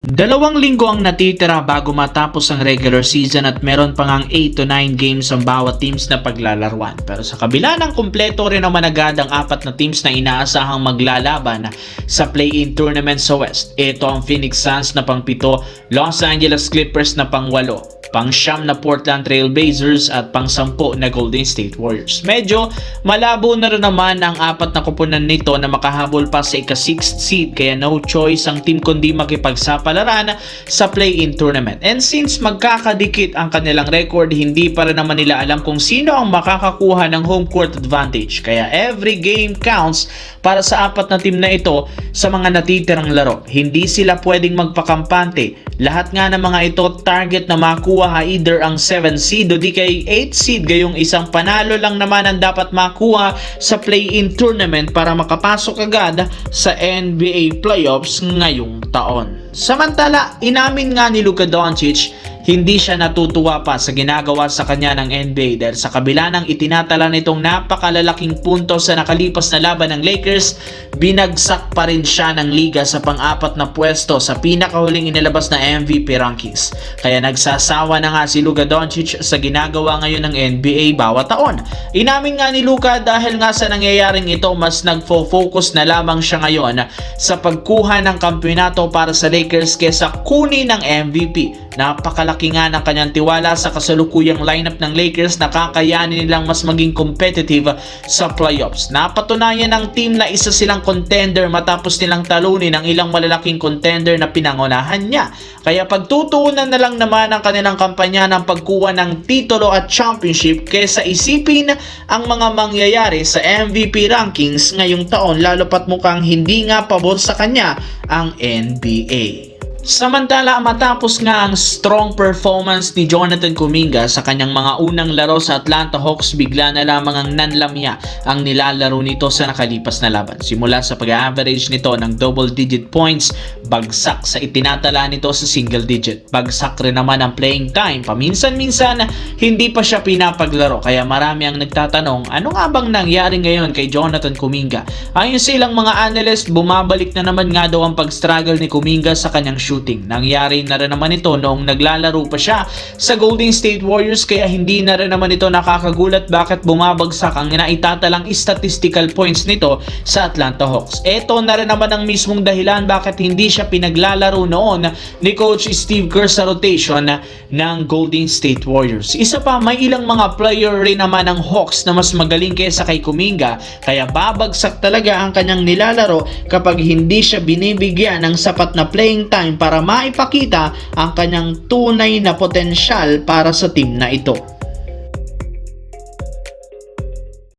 2 linggo ang natitira bago matapos ang regular season at meron pa ngang 8 to 9 games ang bawat teams na paglalaruan. Pero sa kabila ng kumpleto rin naman agad ang 4 na teams na inaasahang maglalaban sa play-in tournament sa West. Ito ang Phoenix Suns na pang-7, Los Angeles Clippers na pang-8, pang-9 na Portland Trail Blazers at pang-10 na Golden State Warriors. Medyo malabo na rin naman ang 4 na kupunan nito na makahabol pa sa ika-6th seed, kaya no choice ang team kundi makipagsapalaran sa play-in tournament. And since magkakadikit ang kanilang record, hindi pa rin naman nila alam kung sino ang makakakuha ng home court advantage. Kaya every game counts para sa 4 na team na ito sa mga natitirang laro. Hindi sila pwedeng magpakampante. Lahat nga ng mga ito target na makuha either ang 7 seed o di kay 8 seed, gayong isang panalo lang naman ang dapat makuha sa play-in tournament para makapasok agad sa NBA playoffs ngayong taon. Samantala, inamin nga ni Luka Doncic hindi siya natutuwa pa sa ginagawa sa kanya ng NBA dahil sa kabila ng itinatala nitong napakalalaking punto sa nakalipas na laban ng Lakers, binagsak pa rin siya ng liga sa pang-4 na pwesto sa pinakahuling inilabas na MVP rankings. Kaya nagsasawa na nga si Luka Doncic sa ginagawa ngayon ng NBA bawat taon. Inamin nga ni Luka dahil nga sa nangyayaring ito, mas nagfo-focus na lamang siya ngayon sa pagkuha ng kampeonato para sa Lakers kesa kunin ng MVP. Napakalaki nga ng kanyang tiwala sa kasalukuyang lineup ng Lakers na kakayanin nilang mas maging competitive sa playoffs. Napatunayan ng team na isa silang contender matapos nilang talunin ang ilang malalaking contender na pinangunahan niya. Kaya pagtutuunan na lang naman ang kanilang kampanya ng pagkuha ng titulo at championship kaysa isipin ang mga mangyayari sa MVP rankings ngayong taon, lalo pat mukhang hindi nga pabor sa kanya ang NBA. Samantala, matapos nga ang strong performance ni Jonathan Kuminga sa kanyang mga unang laro sa Atlanta Hawks, bigla na lamang ang nanlamya ang nilalaro nito sa nakalipas na laban. Simula sa pag-average nito ng double-digit points, bagsak sa itinatala nito sa single-digit. Bagsak rin naman ang playing time. Paminsan-minsan, hindi pa siya pinapaglaro. Kaya marami ang nagtatanong, ano nga bang nangyari ngayon kay Jonathan Kuminga? Ayon sa ilang mga analyst, bumabalik na naman nga daw ang pag-struggle ni Kuminga sa kanyang shooting. Nangyari na rin naman ito noong naglalaro pa siya sa Golden State Warriors, kaya hindi na rin naman ito nakakagulat bakit bumabagsak ang naitatalang statistical points nito sa Atlanta Hawks. Ito na rin naman ang mismong dahilan bakit hindi siya pinaglalaro noon ni Coach Steve Kerr sa rotation ng Golden State Warriors. Isa pa, may ilang mga player rin naman ng Hawks na mas magaling kaysa kay Kuminga, kaya babagsak talaga ang kanyang nilalaro kapag hindi siya binibigyan ng sapat na playing time para maipakita ang kanyang tunay na potensyal para sa team na ito.